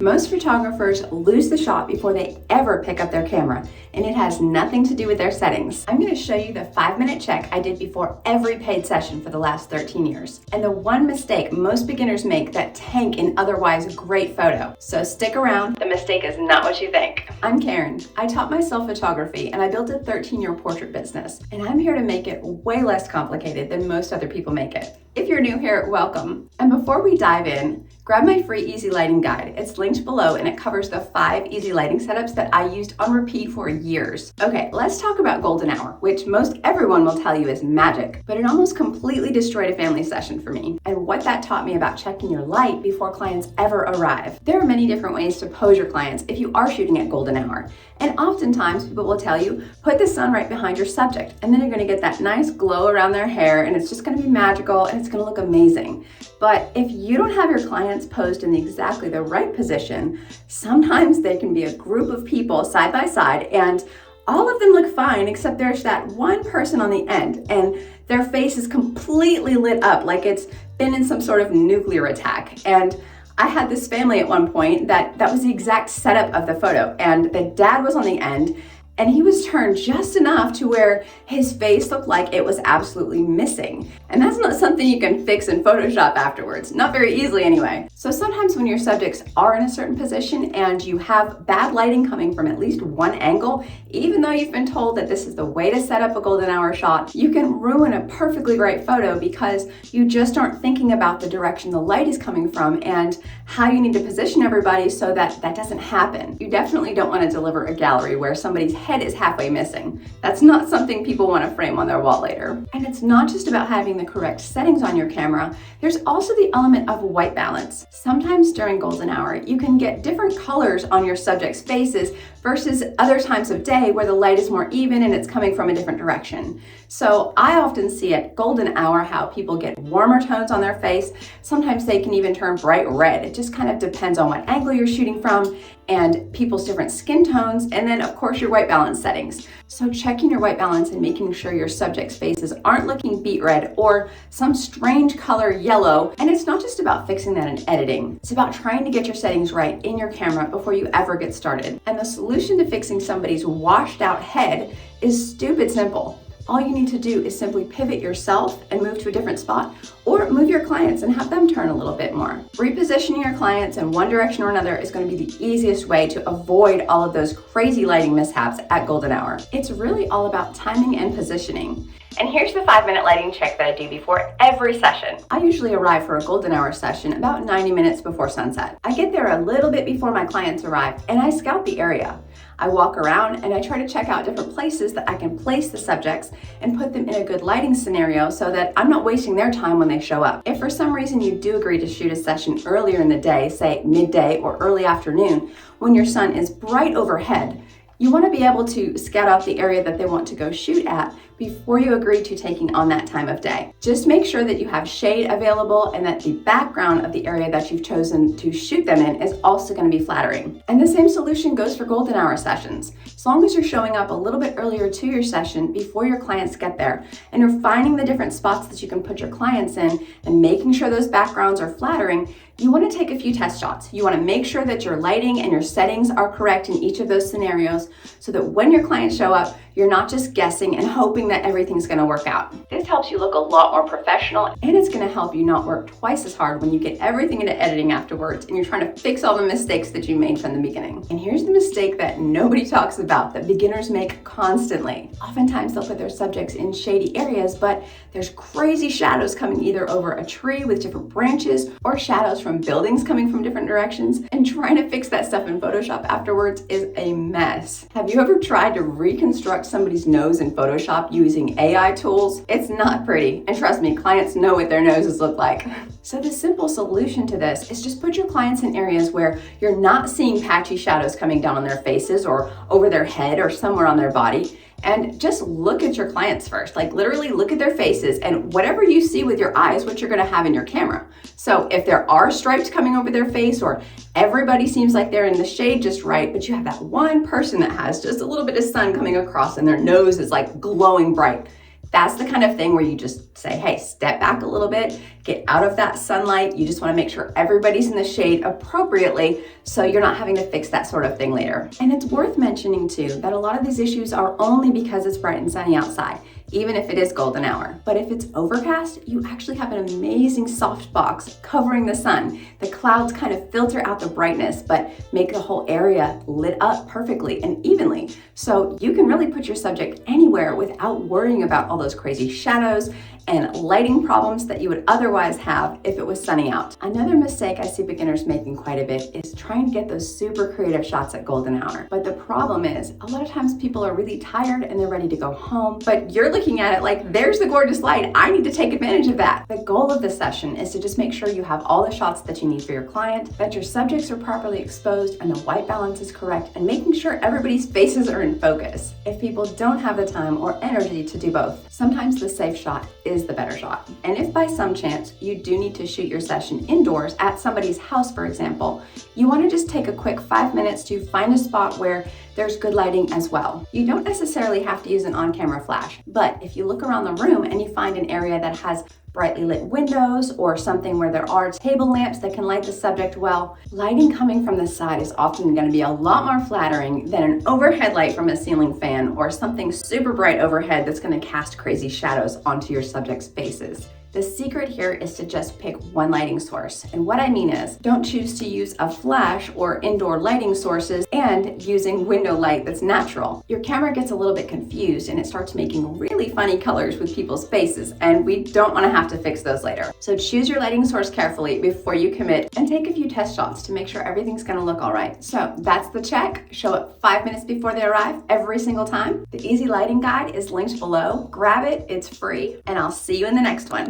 Most photographers lose the shot before they ever pick up their camera, and it has nothing to do with their settings. I'm going to show you the 5-minute check I did before every paid session for the last 13 years, and the one mistake most beginners make that tank an otherwise great photo. So stick around, the mistake is not what you think. I'm Karen. I taught myself photography and I built a 13-year portrait business, and I'm here to make it way less complicated than most other people make it. If you're new here, welcome. And before we dive in, grab my free easy lighting guide. It's linked below and it covers the 5 easy lighting setups that I used on repeat for years. Okay, let's talk about golden hour, which most everyone will tell you is magic, but it almost completely destroyed a family session for me, and what that taught me about checking your light before clients ever arrive. There are many different ways to pose your clients if you are shooting at golden hour, and oftentimes people will tell you, put the sun right behind your subject, and then you're gonna get that nice glow around their hair, and it's just gonna be magical, and it's gonna look amazing. But if you don't have your clients posed in exactly the right position, sometimes they can be a group of people side by side and all of them look fine except there's that one person on the end and their face is completely lit up like it's been in some sort of nuclear attack. And I had this family at one point that was the exact setup of the photo, and the dad was on the end and he was turned just enough to where his face looked like it was absolutely missing. And that's not something you can fix in Photoshop afterwards, not very easily anyway. So sometimes when your subjects are in a certain position and you have bad lighting coming from at least one angle, even though you've been told that this is the way to set up a golden hour shot, you can ruin a perfectly great photo because you just aren't thinking about the direction the light is coming from and how you need to position everybody so that that doesn't happen. You definitely don't want to deliver a gallery where somebody's head is halfway missing. That's not something people want to frame on their wall later. And it's not just about having the correct settings on your camera, there's also the element of white balance. Sometimes during golden hour, you can get different colors on your subject's faces versus other times of day where the light is more even and it's coming from a different direction. So I often see at golden hour how people get warmer tones on their face. Sometimes they can even turn bright red. It just kind of depends on what angle you're shooting from and people's different skin tones, and then of course your white balance settings. So checking your white balance and making sure your subject's faces aren't looking beet red or some strange color yellow. And it's not just about fixing that in editing. It's about trying to get your settings right in your camera before you ever get started. And the solution to fixing somebody's washed out head is stupid simple. All you need to do is simply pivot yourself and move to a different spot, or move your clients and have them turn a little bit more. Repositioning your clients in one direction or another is going to be the easiest way to avoid all of those crazy lighting mishaps at golden hour. It's really all about timing and positioning. And here's the 5-minute lighting check that I do before every session. I usually arrive for a golden hour session about 90 minutes before sunset. I get there a little bit before my clients arrive and I scout the area. I walk around and I try to check out different places that I can place the subjects and put them in a good lighting scenario so that I'm not wasting their time when they show up. If for some reason you do agree to shoot a session earlier in the day, say midday or early afternoon, when your sun is bright overhead, you want to be able to scout out the area that they want to go shoot at before you agree to taking on that time of day. Just make sure that you have shade available and that the background of the area that you've chosen to shoot them in is also going to be flattering. And the same solution goes for golden hour sessions. As long as you're showing up a little bit earlier to your session before your clients get there, and you're finding the different spots that you can put your clients in and making sure those backgrounds are flattering, you want to take a few test shots. You want to make sure that your lighting and your settings are correct in each of those scenarios so that when your clients show up, you're not just guessing and hoping that everything's going to work out. This helps you look a lot more professional, and it's going to help you not work twice as hard when you get everything into editing afterwards and you're trying to fix all the mistakes that you made from the beginning. And here's the mistake that nobody talks about that beginners make constantly. Oftentimes they'll put their subjects in shady areas, but there's crazy shadows coming either over a tree with different branches or shadows from buildings coming from different directions, and trying to fix that stuff in Photoshop afterwards is a mess. Have you ever tried to reconstruct somebody's nose in Photoshop using AI tools? It's not pretty, and trust me, clients know what their noses look like. So the simple solution to this is just put your clients in areas where you're not seeing patchy shadows coming down on their faces or over their head or somewhere on their body. And just look at your clients first, like literally look at their faces, and whatever you see with your eyes, what you're gonna have in your camera. So if there are stripes coming over their face, or everybody seems like they're in the shade just right, but you have that one person that has just a little bit of sun coming across and their nose is like glowing bright, That's the kind of thing where you just say, hey, step back a little bit, get out of that sunlight. You just want to make sure everybody's in the shade appropriately so you're not having to fix that sort of thing later. And it's worth mentioning too that a lot of these issues are only because it's bright and sunny outside, even if it is golden hour. But if it's overcast, you actually have an amazing soft box covering the sun. The clouds kind of filter out the brightness, but make the whole area lit up perfectly and evenly. So you can really put your subject anywhere without worrying about all those crazy shadows and lighting problems that you would otherwise have if it was sunny out. Another mistake I see beginners making quite a bit is trying to get those super creative shots at golden hour. But the problem is, a lot of times people are really tired and they're ready to go home, but you're looking at it like, there's the gorgeous light, I need to take advantage of that. The goal of the session is to just make sure you have all the shots that you need for your client, that your subjects are properly exposed and the white balance is correct, and making sure everybody's faces are in focus. If people don't have the time or energy to do both, sometimes the safe shot is the better shot. And if by some chance you do need to shoot your session indoors at somebody's house, for example, you want to just take a quick 5 minutes to find a spot where there's good lighting as well. You don't necessarily have to use an on-camera flash, but if you look around the room and you find an area that has brightly lit windows or something where there are table lamps that can light the subject well, lighting coming from the side is often going to be a lot more flattering than an overhead light from a ceiling fan or something super bright overhead that's going to cast crazy shadows onto your subject's faces. The secret here is to just pick one lighting source. And what I mean is, don't choose to use a flash or indoor lighting sources and using window light that's natural. Your camera gets a little bit confused and it starts making really funny colors with people's faces, and we don't want to have to fix those later. So choose your lighting source carefully before you commit and take a few test shots to make sure everything's going to look all right. So that's the check. Show up 5 minutes before they arrive every single time. The easy lighting guide is linked below. Grab it, it's free, and I'll see you in the next one.